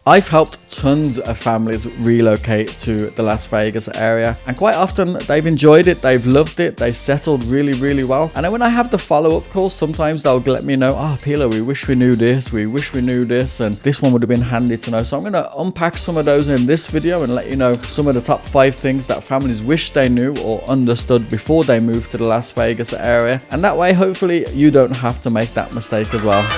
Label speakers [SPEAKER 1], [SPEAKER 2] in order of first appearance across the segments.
[SPEAKER 1] I've helped tons of families relocate to the Las Vegas area, and quite often they've enjoyed it, they've loved it, they've settled really well. And then when I have the follow-up calls, sometimes they'll let me know, Peter, we wish we knew this, and this one would have been handy to know. So I'm going to unpack some of those in this video and let you know some of the top 5 things that families wish they knew or understood before they moved to the Las Vegas area. And that way, hopefully, you don't have to make that mistake as well.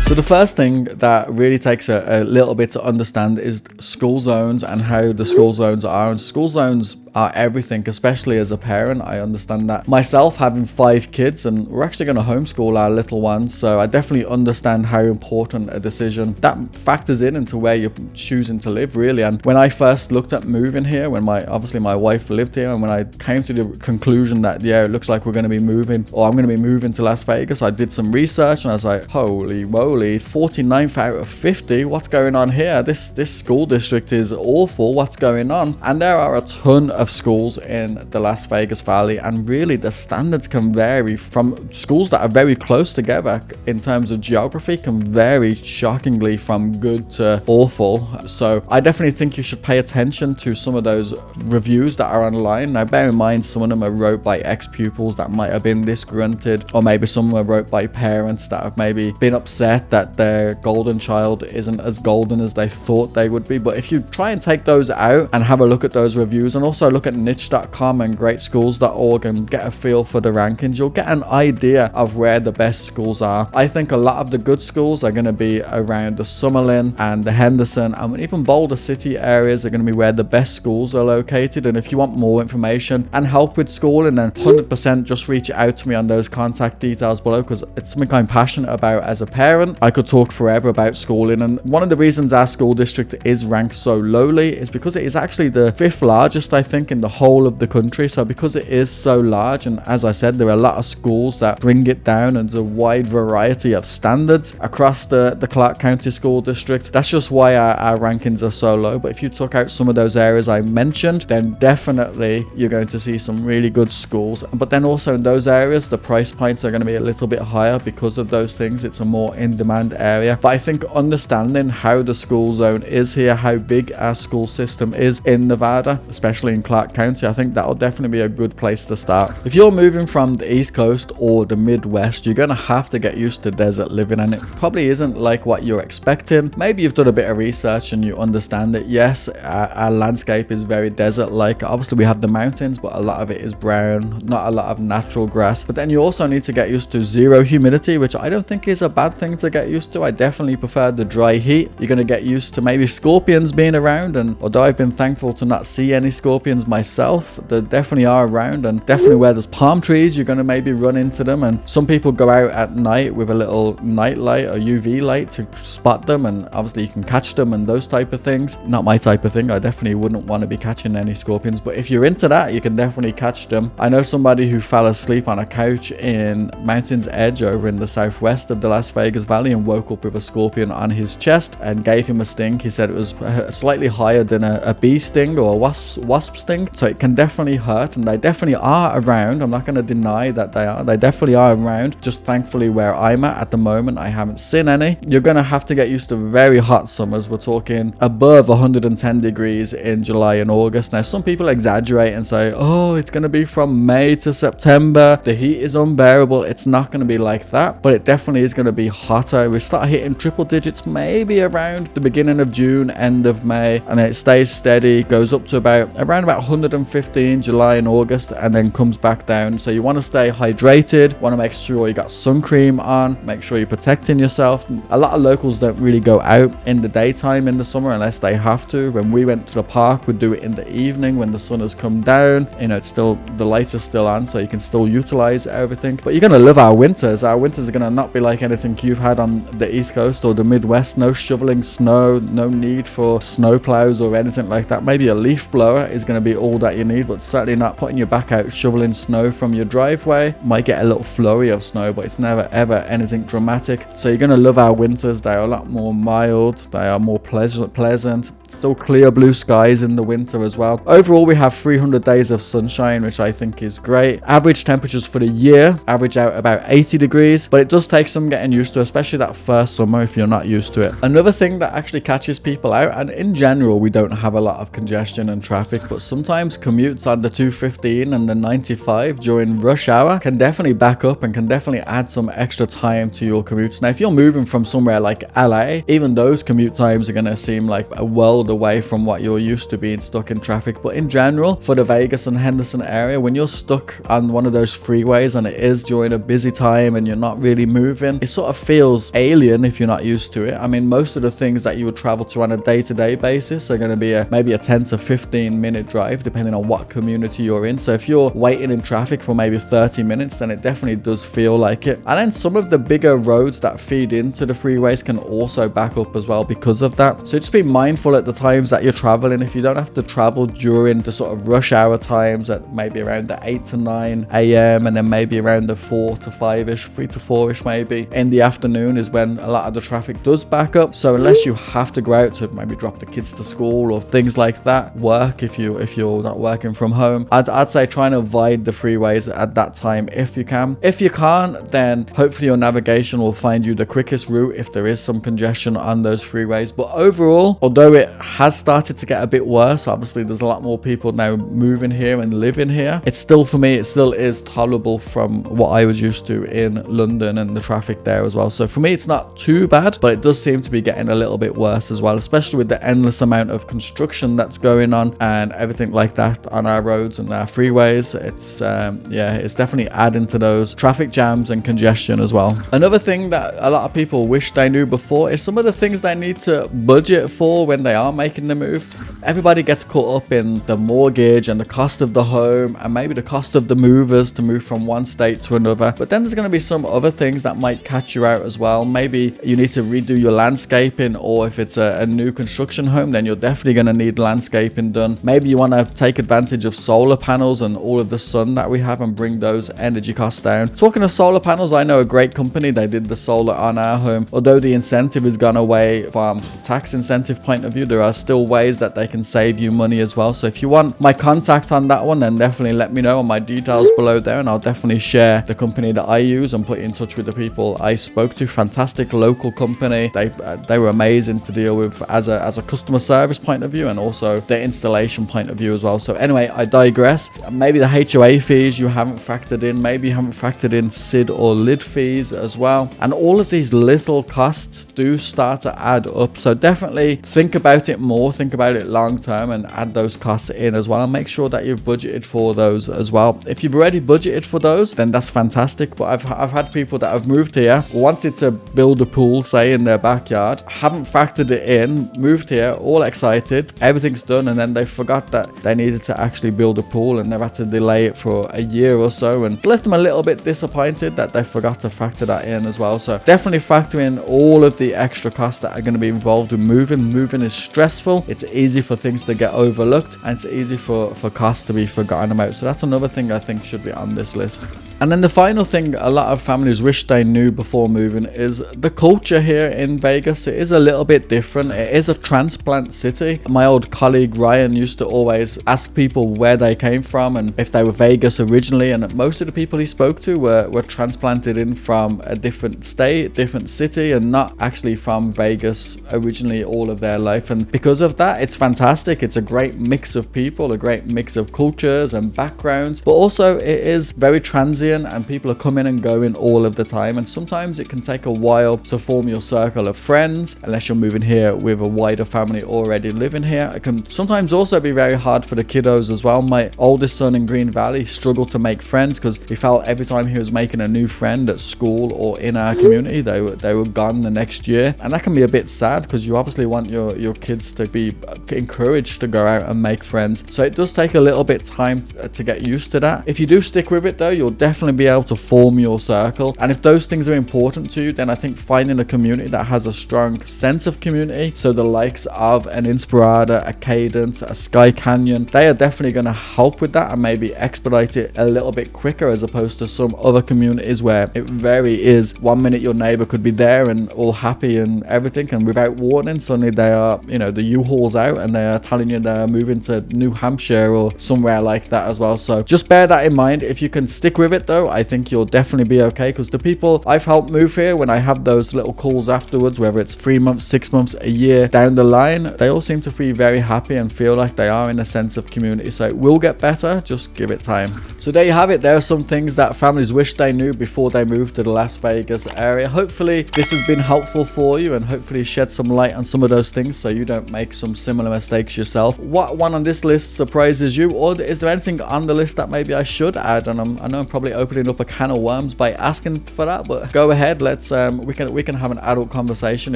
[SPEAKER 1] So the first thing that really takes a little bit to understand is school zones and how the school zones are. And school zones are everything, especially as a parent. I understand that myself, having 5 kids, and we're actually going to homeschool our little ones. So I definitely understand how important a decision that factors into where you're choosing to live, really. And when I first looked at moving here, when obviously my wife lived here, and when I came to the conclusion that, it looks like we're going to be moving, or I'm going to be moving to Las Vegas, I did some research and I was like, holy moly, 49th out of 50, what's going on here? This school district is awful, what's going on? And there are a ton of schools in the Las Vegas Valley, and really the standards can vary from schools that are very close together in terms of geography, can vary shockingly from good to awful. So I definitely think you should pay attention to some of those reviews that are online. Now bear in mind, some of them are wrote by ex-pupils that might have been disgruntled, or maybe some are wrote by parents that have maybe been upset that their golden child isn't as golden as they thought they would be. But if you try and take those out and have a look at those reviews, and also look at niche.com and greatschools.org and get a feel for the rankings, you'll get an idea of where the best schools are. I think a lot of the good schools are going to be around the Summerlin and the Henderson, and even Boulder City areas are going to be where the best schools are located. And if you want more information and help with schooling, then 100% just reach out to me on those contact details below, because it's something I'm passionate about as a parent. I could talk forever about schooling, and one of the reasons our school district is ranked so lowly is because it is actually the 5th largest, I think, in the whole of the country. So because it is so large, and as I said, there are a lot of schools that bring it down, and there's a wide variety of standards across the Clark County School District. That's just why our rankings are so low. But if you took out some of those areas I mentioned, then definitely you're going to see some really good schools. But then also in those areas, the price points are going to be a little bit higher because of those things. It's a more in-demand area. But I think understanding how the school zone is here, how big our school system is in Nevada, especially in Clark County, I think that'll definitely be a good place to start. If you're moving from the East Coast or the Midwest, you're going to have to get used to desert living, and it probably isn't like what you're expecting. Maybe you've done a bit of research and you understand it. Yes, our landscape is very desert-like. Obviously we have the mountains, but a lot of it is brown, not a lot of natural grass. But then you also need to get used to zero humidity, which I don't think is a bad thing to get used to. I definitely prefer the dry heat. You're going to get used to maybe scorpions being around, and although I've been thankful to not see any scorpions myself, they definitely are around. And definitely where there's palm trees, you're going to maybe run into them. And some people go out at night with a little night light or UV light to spot them, and obviously you can catch them and those type of things. Not my type of thing. I definitely wouldn't want to be catching any scorpions, but if you're into that, you can definitely catch them. I know somebody who fell asleep on a couch in Mountain's Edge over in the southwest of the Las Vegas Valley and woke up with a scorpion on his chest and gave him a sting. He said it was slightly higher than a bee sting or a wasp sting, so it can definitely hurt, and they definitely are around. I'm not going to deny that they definitely are around. Just thankfully where I'm at the moment, I haven't seen any. You're going to have to get used to very hot summers. We're talking above 110 degrees in July and August. Now some people exaggerate and say, it's going to be from May to September, the heat is unbearable. It's not going to be like that, but it definitely is going to be hotter. We start hitting triple digits maybe around the beginning of June, end of May, and then it stays steady, goes up to around about 115 July and August, and then comes back down. So you want to stay hydrated, want to make sure you got sun cream on, make sure you're protecting yourself. A lot of locals don't really go out in the daytime in the summer unless they have to. When we went to the park, we'd do it in the evening when the sun has come down. It's still, the lights are still on, so you can still utilize everything. But you're going to love our winters. Our winters are going to not be like anything you've had from the East Coast or the Midwest, no shoveling snow, no need for snow plows or anything like that. Maybe a leaf blower is going to be all that you need, but certainly not putting your back out shoveling snow from your driveway. Might get a little flurry of snow, but it's never ever anything dramatic. So you're going to love our winters. They are a lot more mild, they are more pleasant. Still clear blue skies in the winter as well. Overall, we have 300 days of sunshine, which I think is great. Average temperatures for the year average out about 80 degrees, but it does take some getting used to, especially that first summer if you're not used to it. Another thing that actually catches people out, and in general we don't have a lot of congestion and traffic, but sometimes commutes on the 215 and the 95 during rush hour can definitely back up and can definitely add some extra time to your commutes. Now if you're moving from somewhere like LA, even those commute times are going to seem like a world away from what you're used to being stuck in traffic. But in general, for the Vegas and Henderson area, when you're stuck on one of those freeways and it is during a busy time and you're not really moving, it sort of feels alien if you're not used to it. I mean, most of the things that you would travel to on a day-to-day basis are going to be maybe a 10 to 15 minute drive depending on what community you're in. So if you're waiting in traffic for maybe 30 minutes, then it definitely does feel like it. And then some of the bigger roads that feed into the freeways can also back up as well because of that. So just be mindful at the times that you're traveling. If you don't have to travel during the sort of rush hour times at maybe around the 8 to 9 a.m. and then maybe around the 4 to 5ish, 3 to 4ish maybe in the afternoon is when a lot of the traffic does back up. So unless you have to go out to maybe drop the kids to school or things like that, work if you're not working from home, I'd say try and avoid the freeways at that time if you can. If you can't, then hopefully your navigation will find you the quickest route if there is some congestion on those freeways. But overall, although it has started to get a bit worse, obviously there's a lot more people now moving here and living here, it's still, for me, it still is tolerable from what I was used to in London and the traffic there as well. So for me it's not too bad, but it does seem to be getting a little bit worse as well, especially with the endless amount of construction that's going on and everything like that on our roads and our freeways. It's it's definitely adding to those traffic jams and congestion as well. Another thing that a lot of people wish they knew before is some of the things they need to budget for when they are making the move. Everybody gets caught up in the mortgage and the cost of the home and maybe the cost of the movers to move from one state to another, but then there's going to be some other things that might catch you out as well. Maybe you need to redo your landscaping, or if it's a new construction home, then you're definitely going to need landscaping done. Maybe you want to take advantage of solar panels and all of the sun that we have and bring those energy costs down. Talking of solar panels, I know a great company, they did the solar on our home. Although the incentive has gone away from tax incentive point of view, there are still ways that they can save you money as well. So if you want my contact on that one, then definitely let me know on my details below there, and I'll definitely share the company that I use and put you in touch with the people I spoke to. Fantastic local company. They were amazing to deal with as a customer service point of view and also the installation point of view as well. So anyway, I digress. Maybe the HOA fees you haven't factored in, maybe you haven't factored in SID or lid fees as well, and all of these little costs do start to add up. So definitely think about it more, think about it long term, and add those costs in as well, and make sure that you've budgeted for those as well. If you've already budgeted for those, then that's fantastic. But I've had people that have moved here, wanted to build a pool, say in their backyard, haven't factored it in, moved here all excited, everything's done, and then they forgot that they needed to actually build a pool and they've had to delay it for a year or so, and left them a little bit disappointed that they forgot to factor that in as well. So definitely factor in all of the extra costs that are going to be involved with moving. Moving is stressful, it's easy for things to get overlooked, and it's easy for costs to be forgotten about. So that's another thing I think should be on this list. And then the final thing a lot of families wish they knew before moving is the culture here in Vegas. It is a little bit different. It is a transplant city. My old colleague Ryan used to always ask people where they came from and if they were Vegas originally, and most of the people he spoke to were transplanted in from a different state, different city, and not actually from Vegas originally all of their life. And because of that, it's fantastic. It's a great mix of people, a great mix of cultures and backgrounds, but also it is very transient and people are coming and going all of the time, and sometimes it can take a while to form your circle of friends unless you're moving here with a wider family already living here. It can sometimes also be very hard for the kiddos as well. My oldest son in Green Valley struggled to make friends because he felt every time he was making a new friend at school or in our community, they were gone the next year, and that can be a bit sad because you obviously want your kids to be encouraged to go out and make friends. So it does take a little bit time to get used to that. If you do stick with it though, you'll definitely definitely be able to form your circle. And if those things are important to you, then I think finding a community that has a strong sense of community, so the likes of an Inspirada, a Cadence, a Sky Canyon, they are definitely going to help with that and maybe expedite it a little bit quicker, as opposed to some other communities where it very is 1 minute your neighbor could be there and all happy and everything, and without warning suddenly they are, you know, the U-Haul's out and they are telling you they're moving to New Hampshire or somewhere like that as well. So just bear that in mind. If you can stick with it though, I think you'll definitely be okay, because the people I've helped move here, when I have those little calls afterwards, whether it's 3 months, 6 months, a year down the line, they all seem to be very happy and feel like they are in a sense of community. So it will get better, just give it time. So there you have it. There are some things that families wish they knew before they moved to the Las Vegas area. Hopefully this has been helpful for you and hopefully shed some light on some of those things so you don't make some similar mistakes yourself. What one on this list surprises you, or is there anything on the list that maybe I should add? And I know I'm probably opening up a can of worms by asking for that, but go ahead. Let's we can have an adult conversation.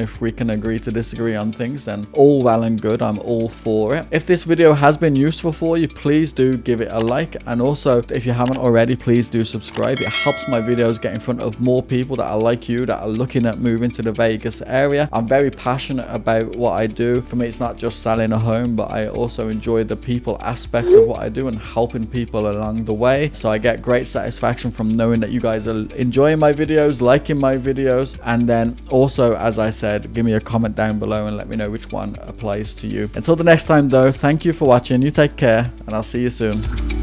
[SPEAKER 1] If we can agree to disagree on things, then all well and good. I'm all for it. If this video has been useful for you, please do give it a like, and also if you haven't already, please do subscribe. It helps my videos get in front of more people that are like you, that are looking at moving to the Vegas area. I'm very passionate about what I do. For me, it's not just selling a home, but I also enjoy the people aspect of what I do and helping people along the way. So I get great satisfaction from knowing that you guys are enjoying my videos, liking my videos, and then also, as I said, give me a comment down below and let me know which one applies to you. Until the next time though, thank you for watching. You take care, and I'll see you soon.